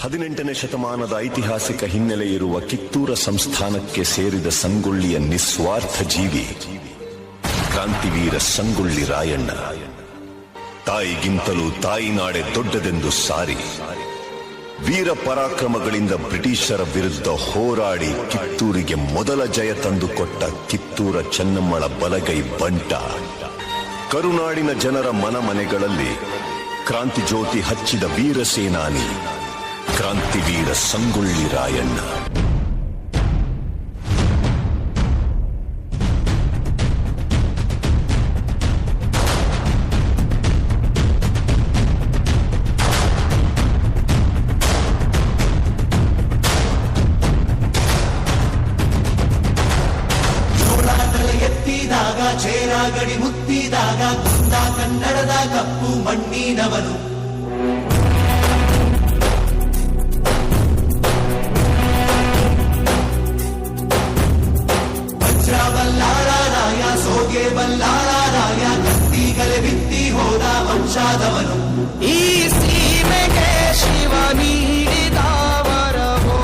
18ನೇ ಶತಮಾನದ ಐತಿಹಾಸಿಕ ಹಿನ್ನೆಲೆ ಇರುವ ಕಿತ್ತೂರ ಸಂಸ್ಥಾನಕ್ಕೆ ಸೇರಿದ ಸಂಗೊಳ್ಳಿಯ ನಿಸ್ವಾರ್ಥ ಜೀವಿ ಕ್ರಾಂತಿವೀರ ಸಂಗೊಳ್ಳಿ ರಾಯಣ್ಣ. ತಾಯಿಗಿಂತಲೂ ತಾಯಿನಾಡೆ ದೊಡ್ಡದೆಂದು ಸಾರಿ ವೀರ ಪರಾಕ್ರಮಗಳಿಂದ ಬ್ರಿಟಿಷರ ವಿರುದ್ಧ ಹೋರಾಡಿ ಕಿತ್ತೂರಿಗೆ ಮೊದಲ ಜಯ ತಂದುಕೊಟ್ಟ ಕಿತ್ತೂರ ಚೆನ್ನಮ್ಮಳ ಬಲಗೈ ಬಂಟ. ಕರುನಾಡಿನ ಜನರ ಮನಮನೆಗಳಲ್ಲಿ ಕ್ರಾಂತಿ ಜ್ಯೋತಿ ಹಚ್ಚಿದ ವೀರ ಸೇನಾನಿ ಕ್ರಾಂತಿವೀರ ಸಂಗೊಳ್ಳಿ ರಾಯಣ್ಣ. ಚೇರಾಗಡಿ ಮುತ್ತಿದಾಗ ಕುಂದ ಕನ್ನಡದ ಕಪ್ಪು ಮಣ್ಣಿನವನು. ವಜ್ರ ಬಲ್ಲಾಳ ರಾಯ, ಸೋಗೆ ಬಲ್ಲಾಳ ರಾಯ, ಕತ್ತಿಗಲೆ ಬಿತ್ತಿ ಹೋದ ವಂಶಾದವನು. ಈ ಸೀಮೆಗೆ ಶಿವ ನೀಡಿದವರವೋ,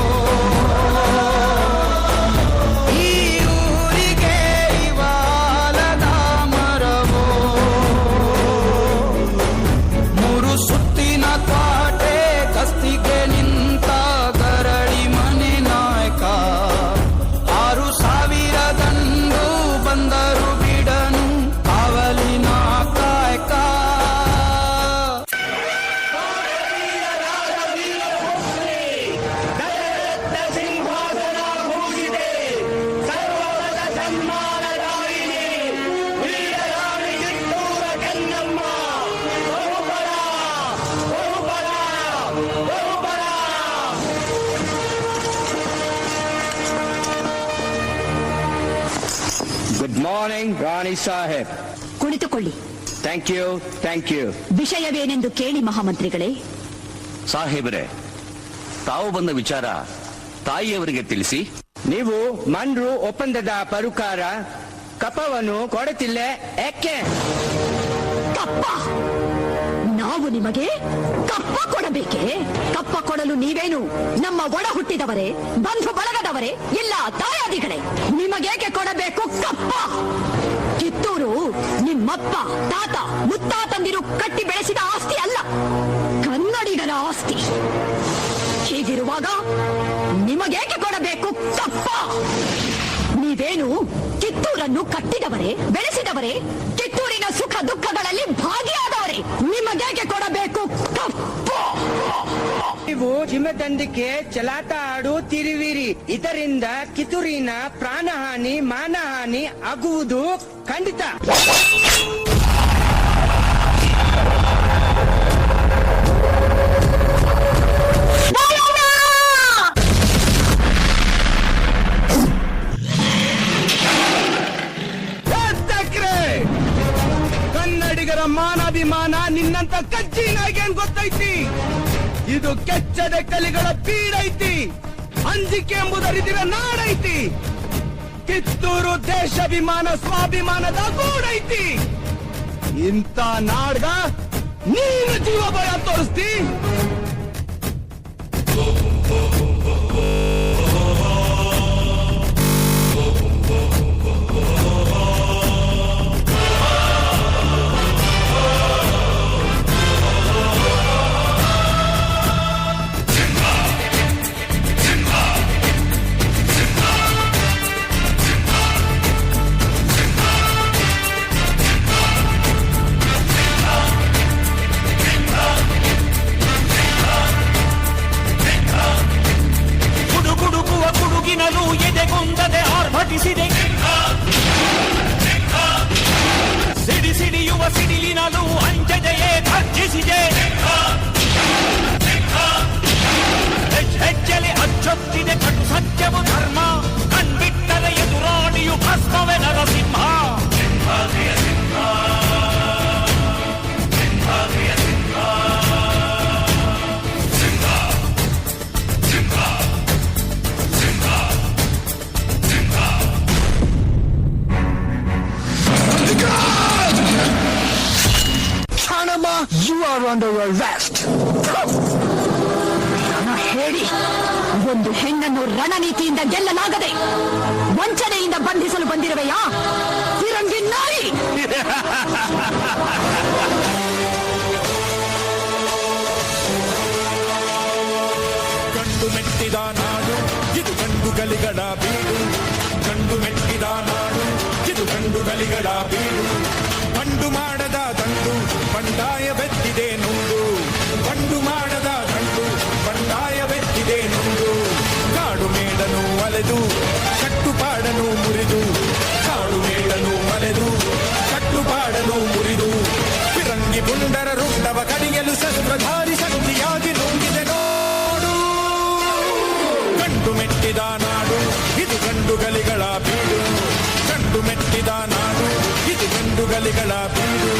ಈ ಊರಿಗೆ ಇವಾಲದ ಮರವೋ, ಮೂರು ಸುತ್ತಿನ ಕೋಟೆ ಕಸ್ತಿಗೆ ನಿಂತ ಗರಡಿ ಮನೆ ನಾಯಕ. 6,000 ದಂಡು ಬಂದರು ಬಿಡನು ಕಾವಲಿನ ಕಾಯಕ. ಗುಡ್ ಮಾರ್ನಿಂಗ್ ರಾಣಿ ಸಾಹೇಬ್. ಕುಳಿತುಕೊಳ್ಳಿ. Thank you, thank you. ವಿಷಯವೇನೆಂದು ಕೇಳಿ ಮಹಾಮಂತ್ರಿಗಳೇ. ಸಾಹೇಬರೇ, ತಾವು ಬಂದ ವಿಚಾರ ತಾಯಿಯವರಿಗೆ ತಿಳಿಸಿ. ನೀವು ಮನ್ರು ಒಪ್ಪಂದದ ಪರುಕಾರ ಕಪ್ಪವನ್ನು ಕೊಡುತ್ತಿಲ್ಲ ಯಾಕೆ? ಕಪ್ಪ? ನಾವು ನಿಮಗೆ ಕಪ್ಪ ಕೊಡಬೇಕೆ? ಕಪ್ಪ ಕೊಡಲು ನೀವೇನು ನಮ್ಮ ಒಡ ಹುಟ್ಟಿದವರೇ, ಬಂಧು ಬಳಗದವರೇ, ಇಲ್ಲ ತಾಯಾದಿಗಳೇ? ನಿಮಗೇಕೆ ಕೊಡಬೇಕು ಕಪ್ಪ? ಕಿತ್ತೂರು ನಿಮ್ಮಪ್ಪ, ತಾತ, ಮುತ್ತಾತಂದಿರು ಕಟ್ಟಿ ಬೆಳೆಸಿದ ಆಸ್ತಿ ಅಲ್ಲ, ಕನ್ನಡಿಗರ ಆಸ್ತಿ. ಹೀಗಿರುವಾಗ ನಿಮಗೇಕೆ ಕೊಡಬೇಕು ಕಪ್ಪ? ನೀವೇನು ಕಿತ್ತೂರನ್ನು ಕಟ್ಟಿದವರೇ, ಬೆಳೆಸಿದವರೇ, ಕಿತ್ತೂರಿನ ಸುಖ ದುಃಖಗಳಲ್ಲಿ ಭಾಗಿಯಾದವರೇ. ನಿಮಗೇಕೆ ಕೊಡಬೇಕು ಕಪ್ಪ? ನೀವು ಚಿಮ್ಮದಂಡಿಕೆ ಚಲಾಟ ಆಡುತ್ತಿರುವಿರಿ. ಇದರಿಂದ ಕಿತ್ತೂರಿನ ಪ್ರಾಣಹಾನಿ ಮಾನಹಾನಿ ಆಗುವುದು ಖಂಡಿತ. ಕನ್ನಡಿಗರ ಮಾನಾಭಿಮಾನ ನಿನ್ನಂತ ಕಜ್ಜಿನಾಗೇನ್ ಗೊತ್ತೈತಿ? ಇದು ಕೆಚ್ಚದ ಕಲಿಗಳ ಬೀಡೈತಿ. ಅಂಜಿಕೆ ಎಂಬುದರಿದಿರ ನಾಡೈತಿ. ಕಿತ್ತೂರು ದೇಶಾಭಿಮಾನ ಸ್ವಾಭಿಮಾನದ ಗೂಡೈತಿ. ಇಂಥ ನಾಡ್ಗ ನೀನು ಜೀವ ಭಯ ತೋರಿಸ್ತಿ? ಎದೆಗೊಂದದೆ ಆರ್ಭಟಿಸಿದೆ. ಸಿಡಿ ಸಿಡಿಯುವ ಸಿಡಿಲಿನಲ್ಲೂ ಅಂಜದೆಯೇ ಧರ್ಜಿಸಿದೆ. ಹೆಜ್ಜೆಲೆ ಅಚ್ಚೊತ್ತಿದೆ ಕಟು ಸತ್ಯವು ಧರ್ಮ. ಕಣ್ಬಿಟ್ಟರೆ ಎದುರಾಣಿಯು ಭಸ್ಮವೇ Narasimha. You are under arrest. ನನ್ನ ಹೇಳಿ, ಒಂದು ಹೆಣ್ಣನ್ನು ರಣನೀತಿಯಿಂದ ಗೆಲ್ಲಲಾಗದೆ ವಂಚನೆಯಿಂದ ಬಂಧಿಸಲು ಬಂದಿರುವೆಯಾ ಫಿರಂಗಿ ನಾಯಿ? ಗಂಡು ಮೆಟ್ಟಿದ ನಾಡು ಇದು ಗಂಡುಗಲಿಗಳ ಬೀಡು, ಗಂಡು ಮೆಟ್ಟಿದ ನಾಡು ಇದು ಗಂಡುಗಲಿಗಳ ಬೀಡು. ಬಂಡು ಮಾಡದ ದಂಡು ಬಂಡಾಯ ಬೆತ್ತಿದೆ ನುಂಡು, ಬಂಡು ಮಾಡದ ದಂಡು ಬಂಡಾಯ ಬೆತ್ತಿದೆ ನುಂಡು. ಕಾಡು ಮೇಡನು ಅಲೆದು ಕಟ್ಟುಪಾಡನು ಮುರಿದು, ಕಾಡು ಮೇಡನು ಅಲೆದು ಕಟ್ಟುಪಾಡನು ಮುರಿದು. ಫಿರಂಗಿ ಪುಂಡರ ರುಂಡವ ಕಡಿಯಲು ಶಸ್ತ್ರಧಾರಿ ಶಕ್ತಿಯಾಗಿ ನುಂಗಿದೆ ನೋಡು. ಗಂಡು ಮೆಟ್ಟಿದ ನಾಡು ಇದು ಗಂಡುಗಲಿಗಳ ಬೀಡು, ಗಂಡು ಮೆಟ್ಟಿದ ನಾಡು ಇದು ಗಂಡುಗಲಿಗಳ ಬೀಡು.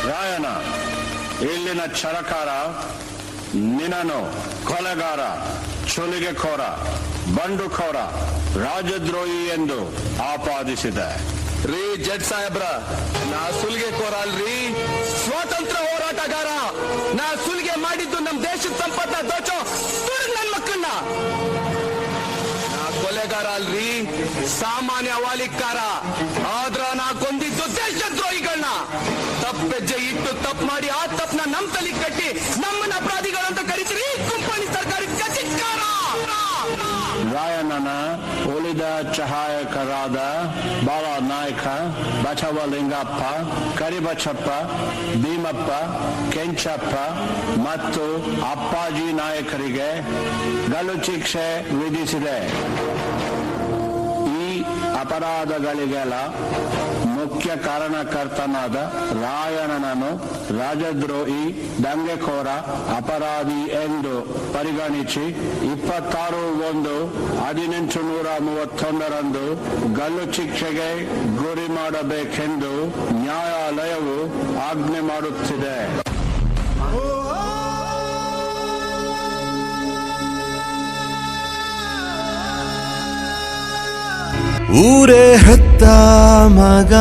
ರಾಯನ ಇಲ್ಲಿನ ಚರಕಾರ ನಿನ್ನನು ಕೊಲೆಗಾರ, ಚುಲಿಗೆಖೋರ, ಬಂಡುಖೋರ, ರಾಜದ್ರೋಹಿ ಎಂದು ಆಪಾದಿಸಿದೆ. ರೀ ಜಡ್ ಸಾಹೇಬ್ರ, ನಾ ಸುಲಿಗೆ ಕೋರ ಅಲ್ರಿ, ಸ್ವಾತಂತ್ರ್ಯ ಹೋರಾಟಗಾರ. ನಾ ಸುಲಿಗೆ ಮಾಡಿದ್ದು ನಮ್ ದೇಶದ ಸಂಪತ್ತ ದೋಚೋ ನನ್ ಮಕ್ಕಳನ್ನ. ನಾ ಕೊಲೆಗಾರ ಅಲ್ರಿ, ಸಾಮಾನ್ಯ ವಾಲಿಕಾರ. ಆದ್ರ ನಾ ಕೊಂದಿದ್ದು ದೇಶದ್ರೋಹಿಗಳನ್ನ. ತಪ್ಪೆಜ್ಜೆ ಇಟ್ಟು ತಪ್ಪು ಮಾಡಿ ಆ ತಪ್ಪನ ನಮ್ ತಲೆ ಕಟ್ಟಿ ನಮ್ಮನ್ನ ಅಪರಾಧಿಗಳಂತ ಕರಿತೀರಿ ಕುಂಪಣಿ ಸರ್ಕಾರಿ ಕಚಿಕಾರ. ರಾಯಣ್ಣನ ಉಳಿದ ಸಹಾಯಕರಾದ ಬಾಳನಾಯಕ, ಬಸವಲಿಂಗಪ್ಪ, ಕರಿಬಸಪ್ಪ, ಭೀಮಪ್ಪ, ಕೆಂಚಪ್ಪ ಮತ್ತು ಅಪ್ಪಾಜಿ ನಾಯಕರಿಗೆ ಗಲ್ಲು ಶಿಕ್ಷೆ ವಿಧಿಸಿದೆ. ಈ ಅಪರಾಧಗಳಿಗೆಲ್ಲ ಮುಖ್ಯ ಕಾರಣಕರ್ತನಾದ ರಾಯಣ್ಣನನ್ನು ರಾಜದ್ರೋಹಿ, ದಂಗೆಕೋರ, ಅಪರಾಧಿ ಎಂದು ಪರಿಗಣಿಸಿ 26/1/1831 ಗಲ್ಲು ಶಿಕ್ಷೆಗೆ ಗುರಿ ಮಾಡಬೇಕೆಂದು ನ್ಯಾಯಾಲಯವು ಆಜ್ಞೆ ಮಾಡುತ್ತಿದೆ. ಊರೇ ಹೆತ್ತ ಮಗ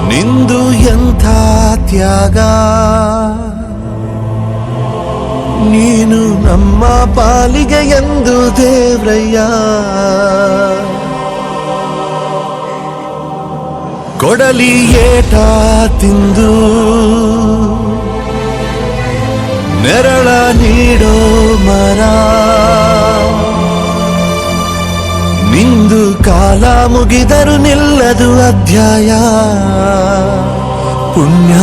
ನಿಂದು ಎಂಥ ತ್ಯಾಗ, ನೀನು ನಮ್ಮ ಪಾಲಿಗೆ ಎಂದು ದೇವ್ರಯ್ಯ. ಕೊಡಲಿ ಏಟ ತಿಂದು ನೆರಳ ನೀಡೋ ಮರ, ನಿಂದು ಕಾಲ ಮುಗಿದರು ನಿಲ್ಲದು ಅಧ್ಯಾಯ. ಪುಣ್ಯ